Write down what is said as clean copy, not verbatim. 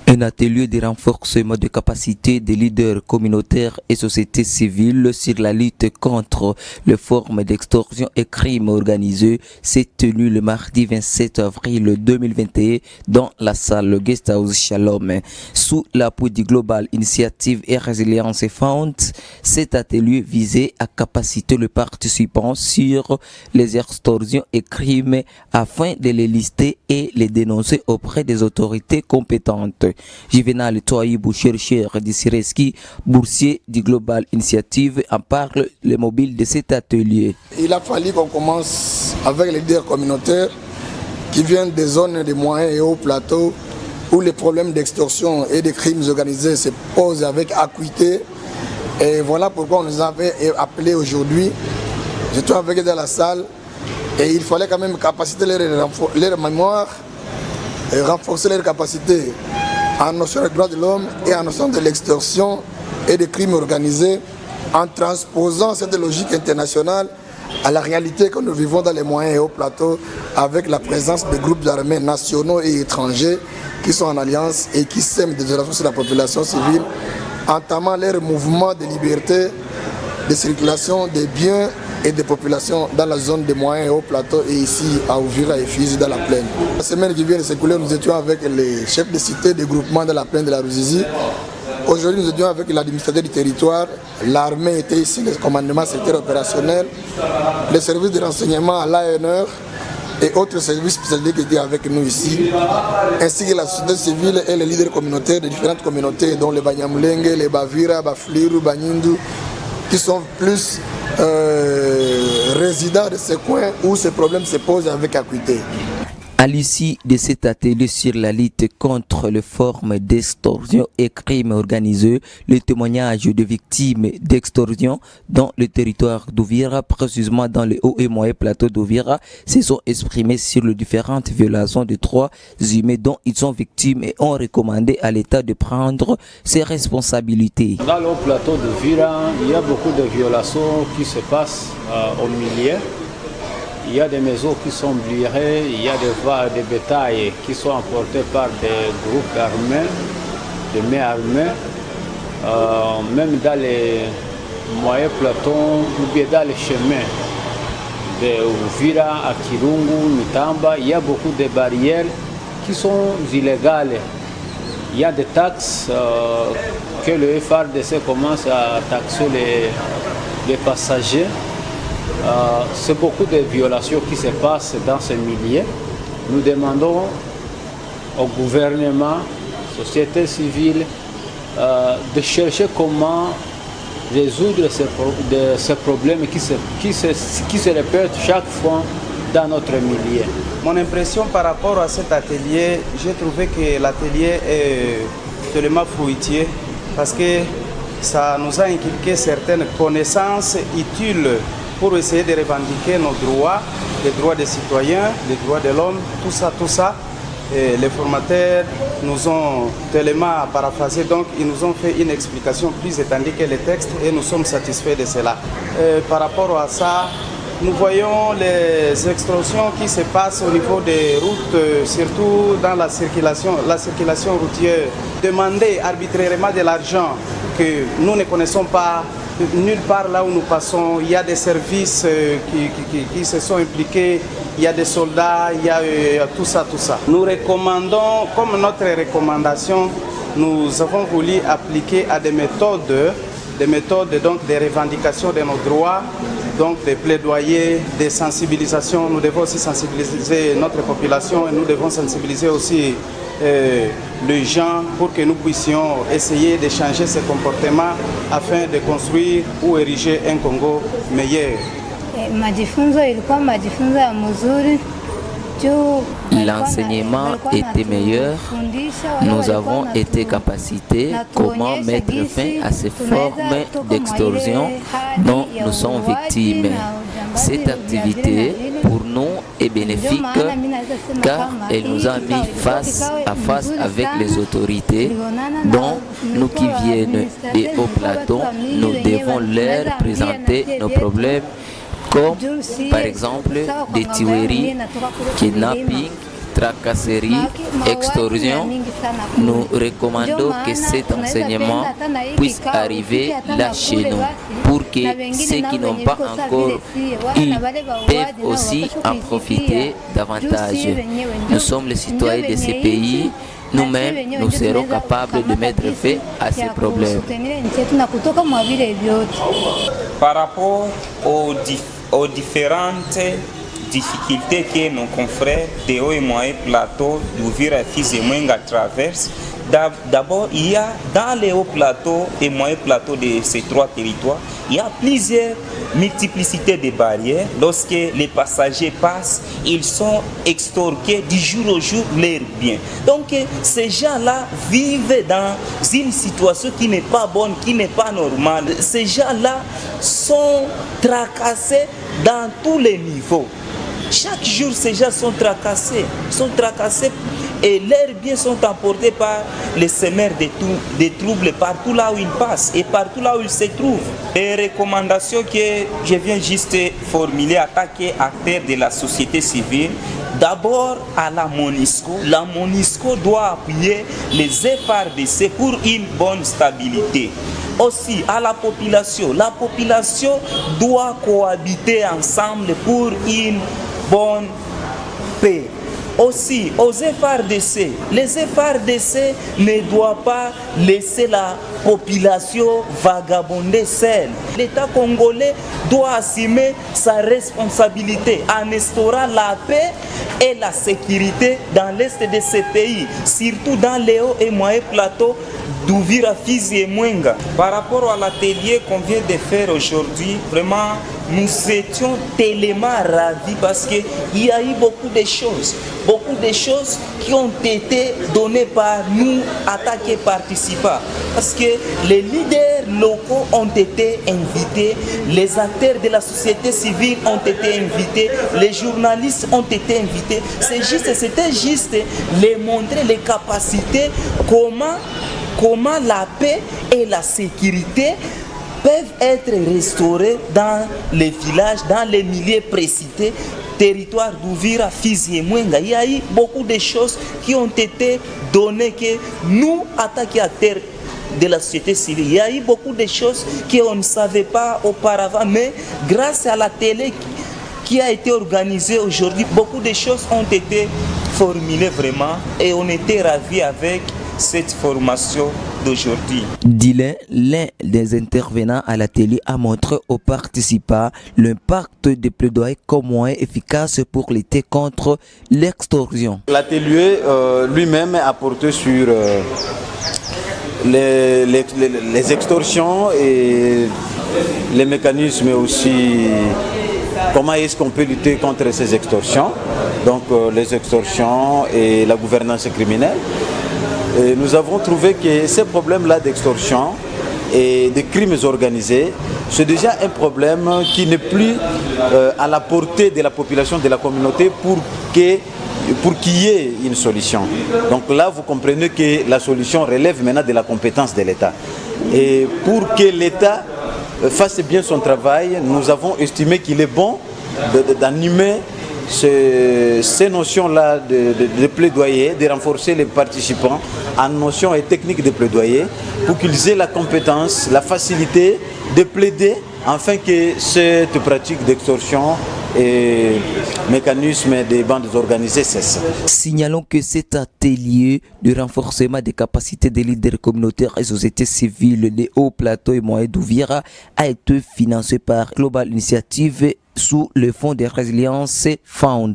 Un atelier de renforcement de capacité des leaders communautaires et sociétés civiles sur la lutte contre les formes d'extorsion et crimes organisés s'est tenu le mardi 27 avril 2021 dans la salle Guest House Shalom. Sous l'appui du Global Initiative et Résilience Fund, cet atelier visait à capaciter les participants sur les extorsions et crimes afin de les lister et les dénoncer auprès des autorités compétentes. Juvenal Toaïbou, chercheur du Sireski, boursier du Global Initiative, en parle le mobile de cet atelier. Il a fallu qu'on commence avec les leaders communautaires qui viennent des zones de moyens et hauts plateaux où les problèmes d'extorsion et de crimes organisés se posent avec acuité. Et voilà pourquoi on nous avait appelés aujourd'hui. J'étais avec eux dans la salle et il fallait quand même capaciter leur mémoire et renforcer leur capacité en notion des droits de l'homme et en notion de l'extorsion et des crimes organisés, en transposant cette logique internationale à la réalité que nous vivons dans les moyens et hauts plateaux, avec la présence de groupes armés nationaux et étrangers qui sont en alliance et qui sèment des violations sur la population civile, entamant leur mouvement de liberté, de circulation des biens et des populations dans la zone des moyens et hauts plateaux et ici à Ouvira et Fizi dans la plaine. La semaine qui vient de s'écouler, nous étions avec les chefs de cité des groupements dans la plaine de la Ruzizi. Aujourd'hui, nous étions avec l'administrateur du territoire, l'armée était ici, le commandement secteur opérationnel, les services de renseignement à l'ANR et autres services spécialisés qui étaient avec nous ici, ainsi que la société civile et les leaders communautaires de différentes communautés, dont les Banyamulenge, les Bavira, Bafliru, Banyindu, qui sont plus résidents de ces coins où ces problèmes se posent avec acuité. À l'issue de cet atelier sur la lutte contre les formes d'extorsion et crimes organisés, les témoignages de victimes d'extorsion dans le territoire d'Ouvira, précisément dans les hauts et moyens plateaux d'Ouvira, se sont exprimés sur les différentes violations de droits humains dont ils sont victimes et ont recommandé à l'État de prendre ses responsabilités. Dans le haut plateau d'Ouvira, il y a beaucoup de violations qui se passent au milieu. Il y a des maisons qui sont brûlées, il y a des bétails qui sont emportés par des groupes armés, des mains armées, même dans les moyens plateaux ou bien dans les chemins de Ouvira à Kirungu, Mitamba, il y a beaucoup de barrières qui sont illégales. Il y a des taxes que le FARDC commence à taxer les passagers. C'est beaucoup de violations qui se passent dans ces milieux. Nous demandons au gouvernement, société civile, de chercher comment résoudre ces problèmes qui se répètent chaque fois dans notre milieu. Mon impression par rapport à cet atelier, j'ai trouvé que l'atelier est tellement fruitier parce que ça nous a inculqué certaines connaissances utiles pour essayer de revendiquer nos droits, les droits des citoyens, les droits de l'homme, tout ça. Et les formateurs nous ont tellement paraphrasé, donc ils nous ont fait une explication plus étendue que les textes et nous sommes satisfaits de cela. Par rapport à ça, nous voyons les extorsions qui se passent au niveau des routes, surtout dans la circulation routière. Demander arbitrairement de l'argent que nous ne connaissons pas, nulle part là où nous passons, il y a des services qui se sont impliqués, il y a des soldats, il y a tout ça. Nous recommandons, comme notre recommandation, nous avons voulu appliquer à des méthodes donc de revendication de nos droits, donc des plaidoyers, des sensibilisations. Nous devons aussi sensibiliser notre population et nous devons sensibiliser aussi les gens pour que nous puissions essayer de changer ce comportement afin de construire ou ériger un Congo meilleur. L'enseignement était meilleur. Nous avons été capacités comment mettre fin à ces formes d'extorsion dont nous sommes victimes. Cette activité, pour nous, est bénéfique car elle nous a mis face à face avec les autorités dont nous qui viennent des hauts plateaux, nous devons leur présenter nos problèmes comme par exemple des tueries, kidnapping tracasseries, extorsions, nous recommandons que cet enseignement puisse arriver là chez nous pour que ceux qui n'ont pas encore eu peuvent aussi en profiter davantage. Nous sommes les citoyens de ces pays. Nous-mêmes, nous serons capables de mettre fin à ces problèmes. Par rapport aux différentes difficultés que nos confrères de haut et moyen plateau d'Uvira et Fizi et Mwenga traversent, d'abord, il y a dans les hauts plateaux et moyens plateaux de ces trois territoires, il y a plusieurs multiplicités de barrières. Lorsque les passagers passent, ils sont extorqués du jour au jour leurs biens. Donc, ces gens-là vivent dans une situation qui n'est pas bonne, qui n'est pas normale. Ces gens-là sont tracassés dans tous les niveaux. Chaque jour, ces gens sont tracassés et leurs biens sont emportés par les semeurs des troubles partout là où ils passent et partout là où ils se trouvent. Les recommandations que je viens juste formuler à chaque acteur de la société civile, d'abord à la MONUSCO. La MONUSCO doit appuyer les FARDC pour une bonne stabilité. Aussi à la population doit cohabiter ensemble pour une bonne paix. Aussi aux FARDC, les FARDC ne doivent pas laisser la population vagabonder seule. L'État congolais doit assumer sa responsabilité en instaurant la paix et la sécurité dans l'est de ce pays, surtout dans les hauts et moyens plateaux d'Uvira, Fizi et Mwenga. Par rapport à l'atelier qu'on vient de faire aujourd'hui, vraiment, nous étions tellement ravis parce qu'il y a eu beaucoup de choses qui ont été données par nous, attaqués participants. Parce que les leaders locaux ont été invités, les acteurs de la société civile ont été invités, les journalistes ont été invités. C'était juste les montrer les capacités, comment la paix et la sécurité peuvent être restaurées dans les villages, dans les milieux précités, territoire d'Uvira, Fizi et Mwenga. Il y a eu beaucoup de choses qui ont été données que nous, attaqués acteurs de la société civile, il y a eu beaucoup de choses qu'on ne savait pas auparavant, mais grâce à la télé qui a été organisée aujourd'hui, beaucoup de choses ont été formulées vraiment et on était ravis avec cette formation d'aujourd'hui. Dylan, l'un des intervenants à l'atelier, a montré aux participants l'impact des plaidoyers comme moyen efficace pour lutter contre l'extorsion. L'atelier lui-même a porté sur les extorsions et les mécanismes aussi. Comment est-ce qu'on peut lutter contre ces extorsions? Donc les extorsions et la gouvernance criminelle. Et nous avons trouvé que ces problèmes-là d'extorsion et de crimes organisés, c'est déjà un problème qui n'est plus à la portée de la population, de la communauté pour qu'il y ait une solution. Donc là, vous comprenez que la solution relève maintenant de la compétence de l'État. Et pour que l'État fasse bien son travail, nous avons estimé qu'il est bon d'animer ces notions-là de plaidoyer, de renforcer les participants en notions et techniques de plaidoyer pour qu'ils aient la compétence, la facilité de plaider afin que cette pratique d'extorsion et mécanisme des bandes organisées cessent. Signalons que cet atelier de renforcement des capacités des leaders communautaires et sociétés civiles des hauts plateaux et moyens d'Uvira a été financé par Global Initiative sous le fonds de résilience Fund.